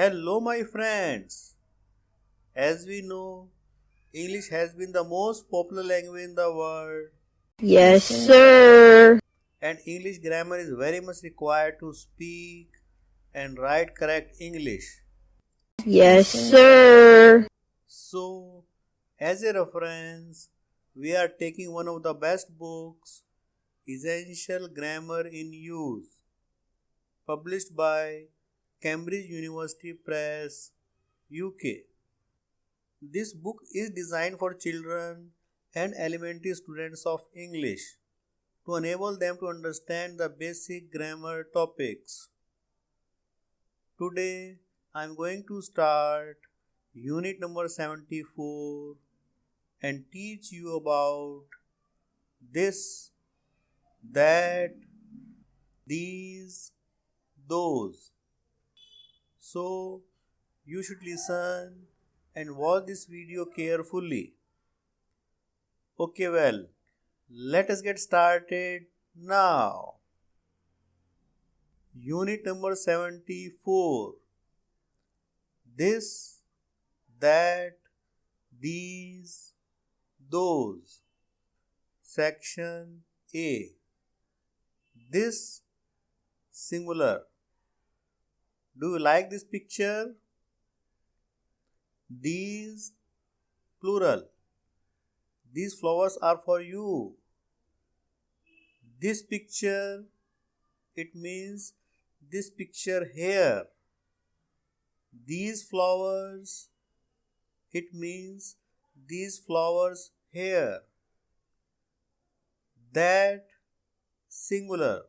Hello, my friends. As we know, English has been the most popular language in the world, Yes, sir. and English grammar is very much required to speak and write correct English. Yes, sir. So, as a reference, we are taking one of the best books, Essential Grammar in Use, published by Cambridge University Press U.K. This book is designed for children and elementary students of English to enable them to understand the basic grammar topics. Today I am going to start unit number 74 and teach you about this, that, these, those. So you should listen and watch this video carefully. Okay, well, let us get started now. Unit number 74. This, that, these, those. Section A. This, singular. Do you like this picture? These, plural. These flowers are for you. This picture, it means this picture here. These flowers, it means these flowers here. That, singular.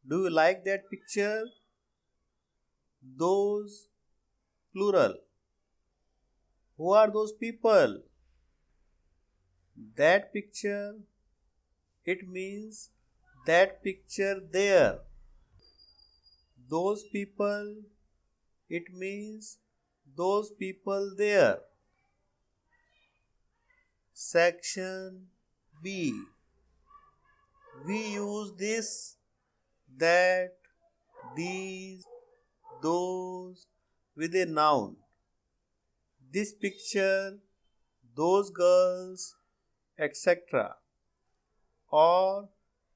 Do you like that picture? Those, plural. Who are those people? That picture, it means that picture there. Those people, it means those people there. Section B. We use this, that, these, those with a noun. This picture, those girls, etc. or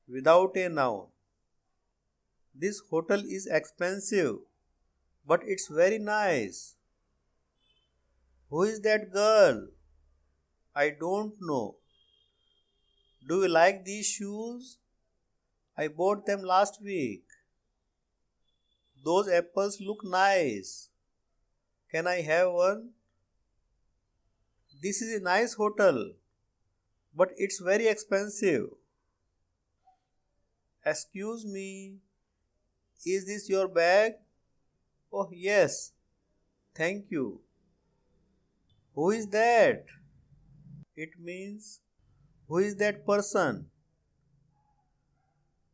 without a noun. This hotel is expensive, but it's very nice. Who is that girl? I don't know. Do you like these shoes? I bought them last week. Those apples look nice. Can I have one? This is a nice hotel, but it's very expensive. Excuse me, is this your bag? Oh, yes, thank you. Who is that? It means, who is that person?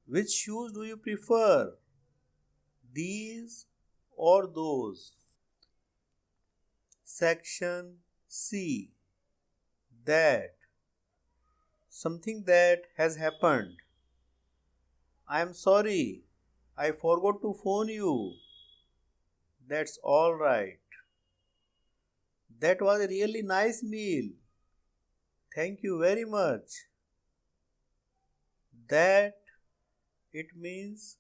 Which shoes do you prefer? These or those? Section C. That. Something that has happened. I am sorry, I forgot to phone you. That's all right. That was a really nice meal. Thank you very much. That, it means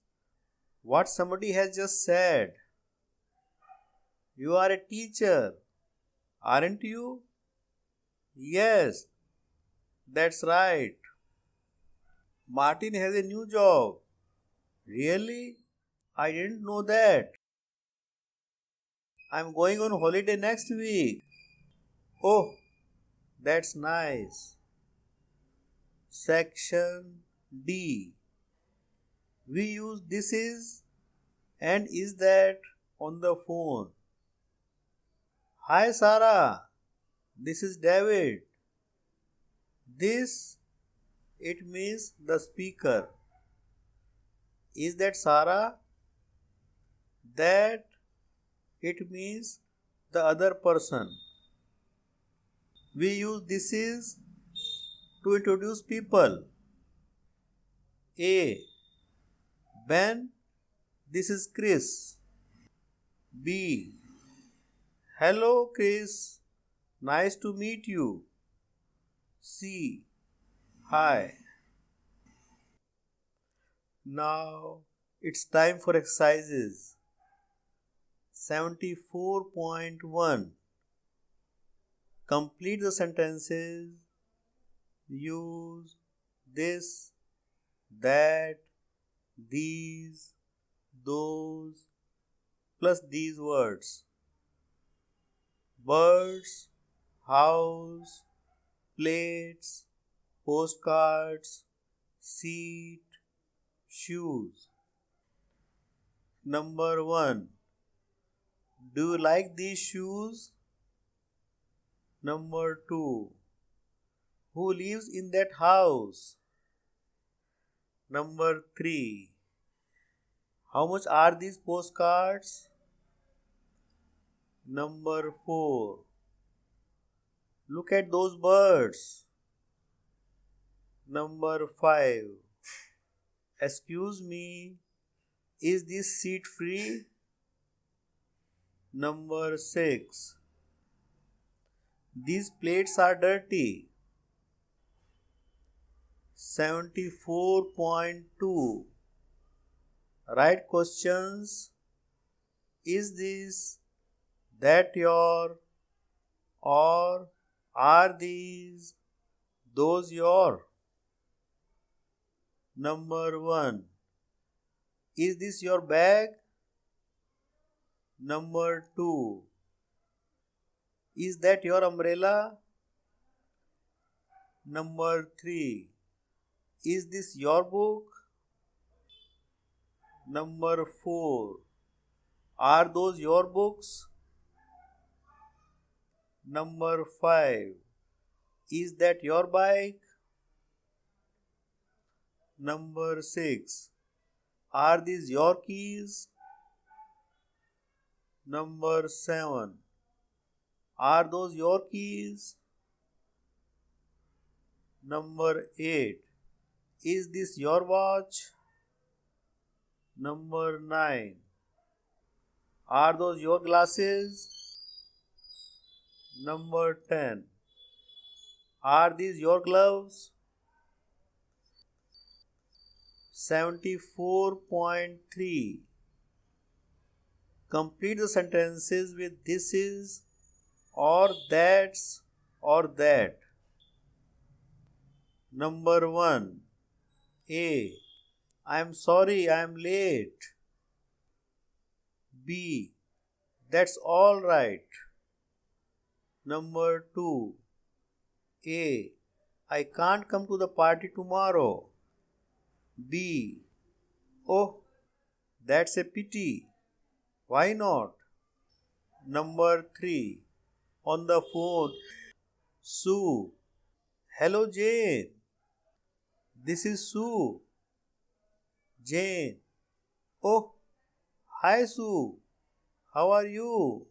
what somebody has just said. You are a teacher, aren't you? Yes, that's right. Martin has a new job. Really? I didn't know that. I'm going on holiday next week. Oh, that's nice. Section D. We use this is and is that on the phone. Hi Sarah, this is David. This, it means the speaker. Is that Sarah? That, it means the other person. We use this is to introduce people. A. Ben, this is Chris. B. Hello, Chris. Nice to meet you. C. Hi. Now it's time for exercises. 74.1. Complete the sentences. Use this, that, these, those, plus these words. Birds, house, plates, postcards, seat, shoes. Number 1. Do you like these shoes? Number 2. Who lives in that house? Number 3. How much are these postcards? Number 4. Look at those birds. Number 5. Excuse me, is this seat free? Number 6. These plates are dirty. 74.2. Write questions. Is this, that your, or are these, those your? Number 1. Is this your bag? Number 2. Is that your umbrella? Number 3. Is this your book? Number 4. Are those your books? Number 5. Is that your bike? Number 6. Are these your keys? Number 7. Are those your keys? Number 8. Is this your watch? Number 9. Are those your glasses? Number 10. Are these your gloves? 74.3. Complete the sentences with this is, or that's, or that. Number 1. A. I am sorry I am late. B. That's all right. Number 2. A. I can't come to the party tomorrow. B. Oh, that's a pity. Why not? Number 3. On the phone. Sue. Hello, Jane. This is Sue. Jane. Oh, hi, Sue. How are you?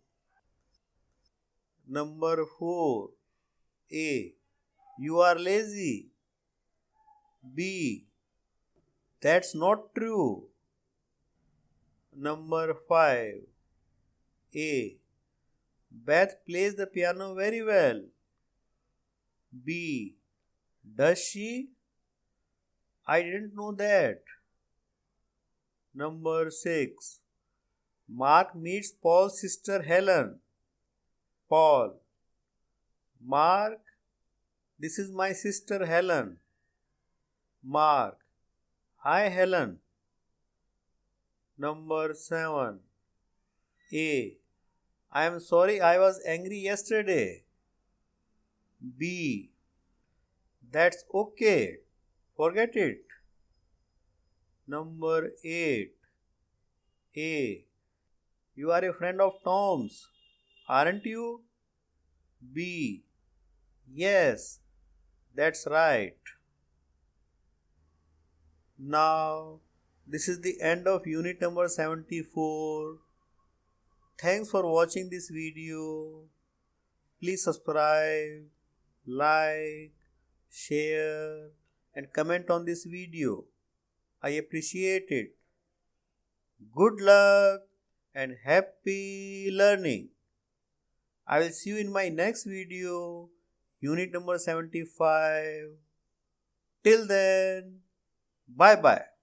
Number 4. A. You are lazy. B. That's not true. Number 5. A. Beth plays the piano very well. B. Does she? I didn't know that. Number 6. Mark meets Paul's sister Helen. Paul. Mark, this is my sister Helen. Mark. Hi Helen. Number 7. A. I am sorry I was angry yesterday. B. That's okay. Forget it. Number 8. A. You are a friend of Tom's, aren't you? B. Yes, that's right. Now, this is the end of unit number 74. Thanks for watching this video. Please subscribe, like, share and comment on this video. I appreciate it. Good luck and happy learning. I will see you in my next video, unit number 75. Till then, bye bye.